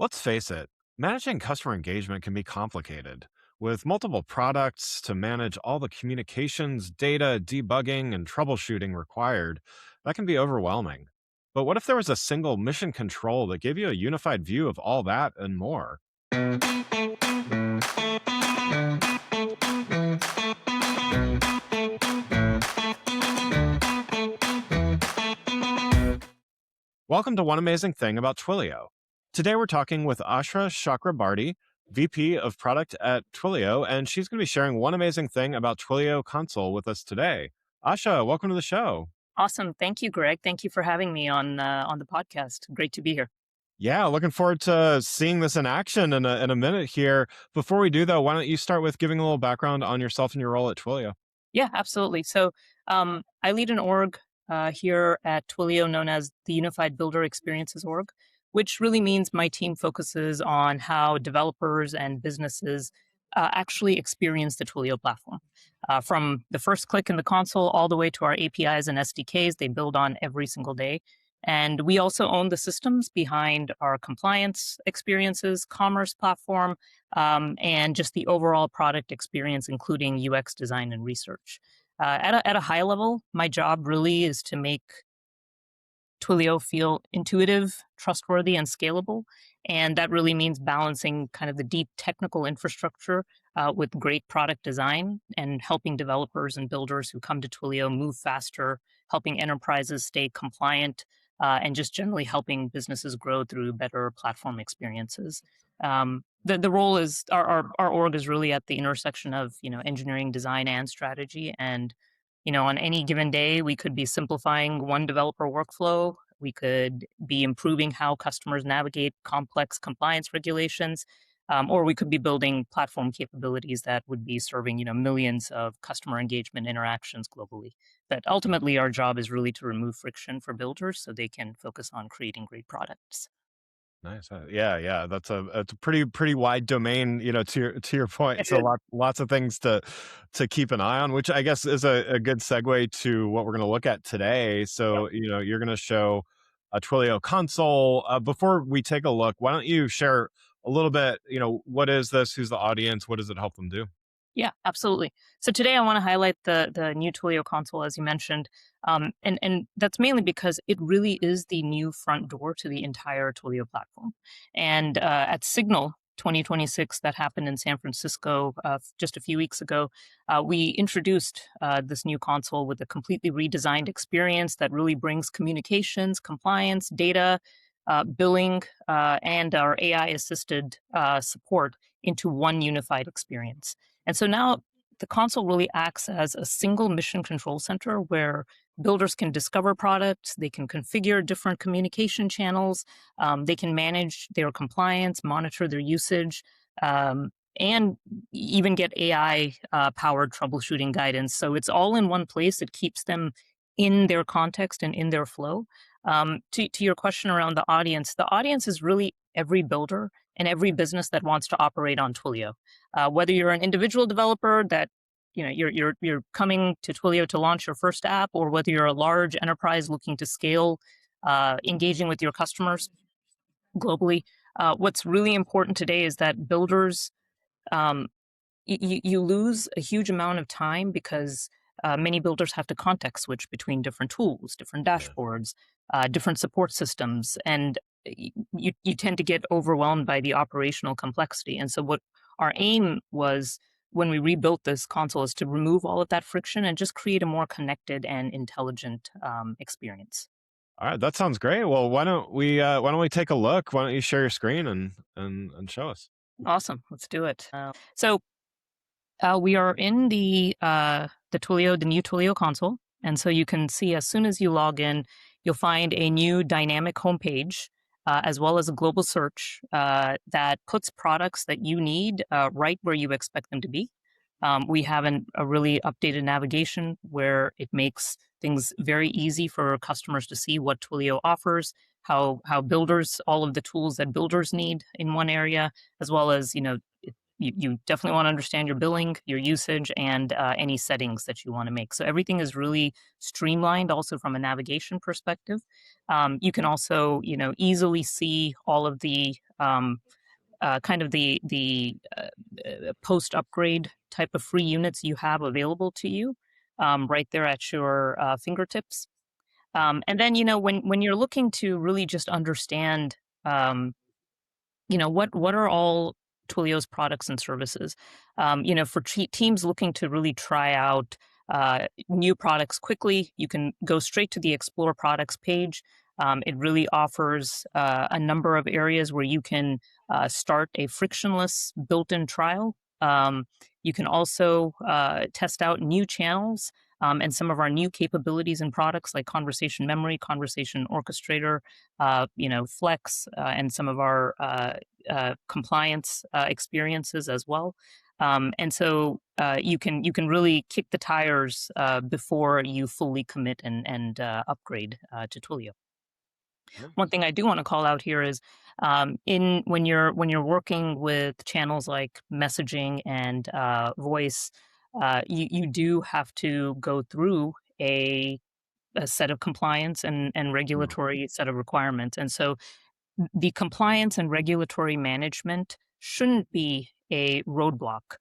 Let's face it, managing customer engagement can be complicated. With multiple products to manage all the communications, data, debugging, and troubleshooting required, that can be overwhelming. But what if there was a single mission control that gave you a unified view of all that and more? Welcome to One Amazing Thing About Twilio. Today we're talking with Asha Chakrabarty, VP of Product at Twilio, and she's going to be sharing one amazing thing about Twilio Console with us today. Asha, welcome to the show. Awesome. Thank you, Greg. Thank you for having me on the podcast. Great to be here. Yeah, looking forward to seeing this in action in a minute here. Before we do, though, why don't you start with giving a little background on yourself and your role at Twilio? Yeah, absolutely. So I lead an org here at Twilio known as the Unified Builder Experiences org, which really means my team focuses on how developers and businesses actually experience the Twilio platform. From the first click in the console all the way to our APIs and SDKs, they build on every single day. And we also own the systems behind our compliance experiences, commerce platform, and just the overall product experience, including UX design and research. At a high level, my job really is to make Twilio feel intuitive, trustworthy, and scalable. And that really means balancing kind of the deep technical infrastructure with great product design and helping developers and builders who come to Twilio move faster, helping enterprises stay compliant, and just generally helping businesses grow through better platform experiences. The role is our org is really at the intersection of engineering, design, and strategy. And on any given day, we could be simplifying one developer workflow. We could be improving how customers navigate complex compliance regulations, or we could be building platform capabilities that would be serving millions of customer engagement interactions globally. But ultimately, our job is really to remove friction for builders so they can focus on creating great products. Nice. Yeah. That's a pretty wide domain. To your point. It So is. lots of things to keep an eye on, which I guess is a good segue to what we're going to look at today. Yep. So you're going to show a Twilio console. Before we take a look, why don't you share a little bit? What is this? Who's the audience? What does it help them do? Yeah, absolutely. So today I want to highlight the new Twilio console, as you mentioned, and that's mainly because it really is the new front door to the entire Twilio platform. And at Signal 2026, that happened in San Francisco just a few weeks ago, we introduced this new console with a completely redesigned experience that really brings communications, compliance, data, billing, and our AI assisted support into one unified experience. And so now the console really acts as a single mission control center where builders can discover products, they can configure different communication channels, they can manage their compliance, monitor their usage, and even get AI powered troubleshooting guidance. So it's all in one place. It keeps them in their context and in their flow. To your question around the audience is really every builder and every business that wants to operate on Twilio. Whether you're an individual developer that you're coming to Twilio to launch your first app, or whether you're a large enterprise looking to scale, engaging with your customers globally. What's really important today is that builders, um, you lose a huge amount of time because many builders have to context switch between different tools, different Yeah. dashboards, different support systems, and you tend to get overwhelmed by the operational complexity. And so, what our aim was when we rebuilt this console is to remove all of that friction and just create a more connected and intelligent experience. All right, that sounds great. Well, why don't we take a look? Why don't you share your screen and show us? Awesome, let's do it. We are in the new Twilio console, and so you can see as soon as you log in, you'll find a new dynamic homepage, as well as a global search that puts products that you need right where you expect them to be. We have a really updated navigation where it makes things very easy for customers to see what Twilio offers, how builders, all of the tools that builders need in one area, as well as you definitely want to understand your billing, your usage, and any settings that you want to make. So everything is really streamlined, also from a navigation perspective. You can also, easily see all of the kind of the post upgrade type of free units you have available to you right there at your fingertips. And then, when you're looking to really just understand, um, what are all Twilio's products and services? For teams looking to really try out new products quickly, you can go straight to the Explore Products page. It really offers a number of areas where you can start a frictionless built-in trial. You can also test out new channels and some of our new capabilities and products like conversation memory, conversation orchestrator, Flex, and some of our compliance experiences as well. And so you can really kick the tires before you fully commit and upgrade to Twilio. Yeah. One thing I do want to call out here is in when you're working with channels like messaging and voice, you do have to go through a set of compliance and Mm. regulatory set of requirements. And so the compliance and regulatory management shouldn't be a roadblock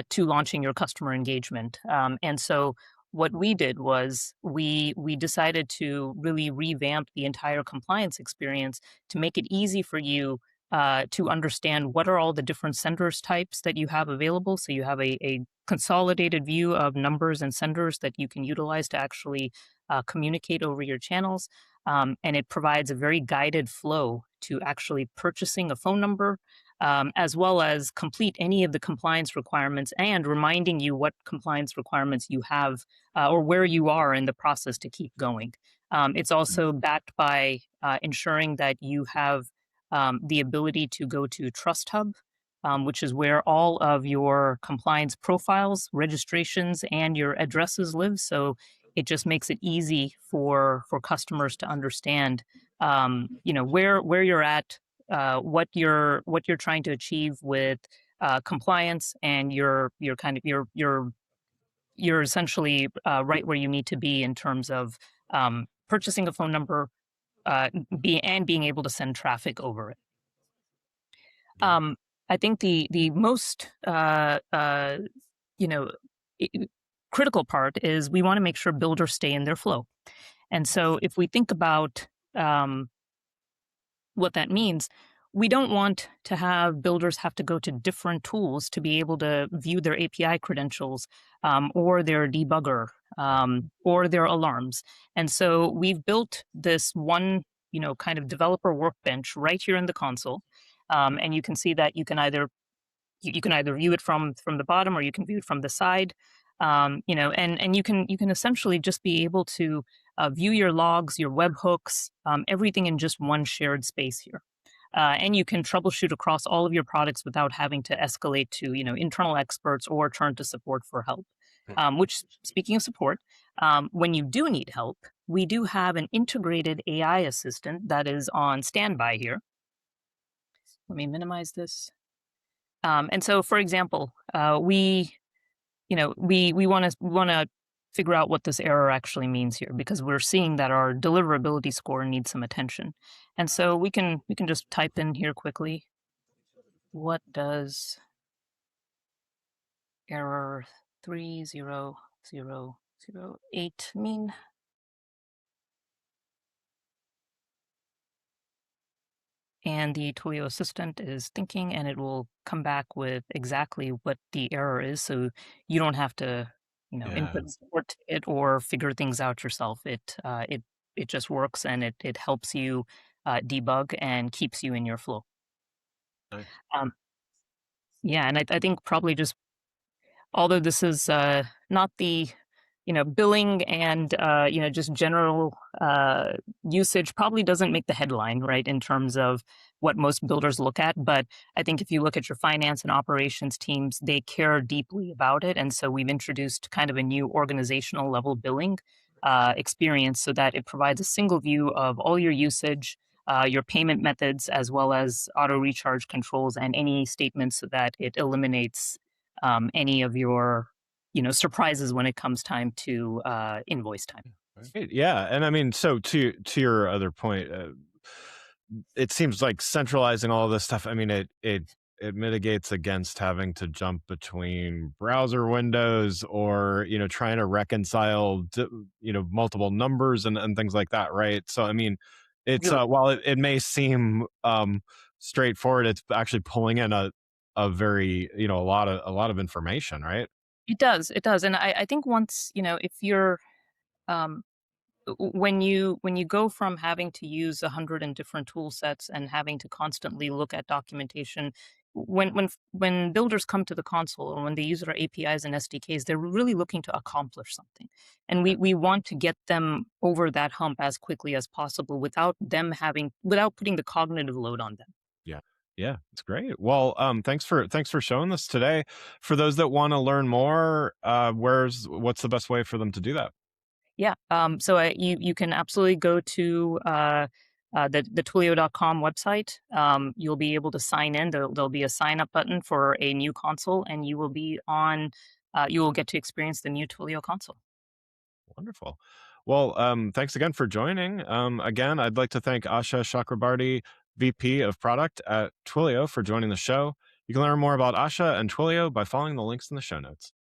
to launching your customer engagement. And so what we did was we decided to really revamp the entire compliance experience to make it easy for you to understand what are all the different senders types that you have available. So you have a consolidated view of numbers and senders that you can utilize to actually communicate over your channels. And it provides a very guided flow to actually purchasing a phone number, as well as complete any of the compliance requirements and reminding you what compliance requirements you have or where you are in the process to keep going. It's also backed by ensuring that you have the ability to go to Trust Hub, which is where all of your compliance profiles, registrations, and your addresses live. So it just makes it easy for customers to understand, where you're at, what you're trying to achieve with compliance, and you're kind of you're essentially right where you need to be in terms of purchasing a phone number, being able to send traffic over it. Yeah. Um, I think the most you know i- critical part is we want to make sure builders stay in their flow. And so if we think about um, what that means, we don't want to have builders have to go to different tools to be able to view their API credentials, or their debugger, or their alarms. And so we've built this one, kind of developer workbench right here in the console. And you can see that you can either view it from the bottom or you can view it from the side. And you can essentially just be able to view your logs, your webhooks, everything in just one shared space here. And you can troubleshoot across all of your products without having to escalate to internal experts or turn to support for help. Which, speaking of support, when you do need help, we do have an integrated AI assistant that is on standby here. Let me minimize this. And so, for example, we want to figure out what this error actually means here, because we're seeing that our deliverability score needs some attention. And so we can just type in here quickly, what does error 30008 mean? And the Twilio assistant is thinking, and it will come back with exactly what the error is. So you don't have to, Yeah. input support it or figure things out yourself. It just works, and it helps you debug and keeps you in your flow. Nice. Um, yeah, and I think probably just, although this is not the billing and just general usage probably doesn't make the headline, right, in terms of what most builders look at. But I think if you look at your finance and operations teams, they care deeply about it. And so we've introduced kind of a new organizational level billing experience, so that it provides a single view of all your usage, your payment methods, as well as auto recharge controls and any statements so that it eliminates any of your surprises when it comes time to invoice time. Right, yeah, and I mean, so to your other point, it seems like centralizing all of this stuff. I mean, it mitigates against having to jump between browser windows or trying to reconcile multiple numbers and things like that, right? So I mean, it's Really, while it may seem straightforward, it's actually pulling in a very a lot of information, right? it does, and I think once if you're um, when you go from having to use 100 and different tool sets and having to constantly look at documentation, when builders come to the console or when they use our APIs and SDKs, they're really looking to accomplish something, and Yeah. we want to get them over that hump as quickly as possible without putting the cognitive load on them. Yeah. Yeah, it's great. Well, thanks for showing this today. For those that want to learn more, what's the best way for them to do that? Yeah. So you can absolutely go to the Twilio.com website. You'll be able to sign in. There'll be a sign up button for a new console, and you will be on. You will get to experience the new Twilio console. Wonderful. Well, thanks again for joining. Again, I'd like to thank Asha Chakrabarty, VP of Product at Twilio, for joining the show. You can learn more about Asha and Twilio by following the links in the show notes.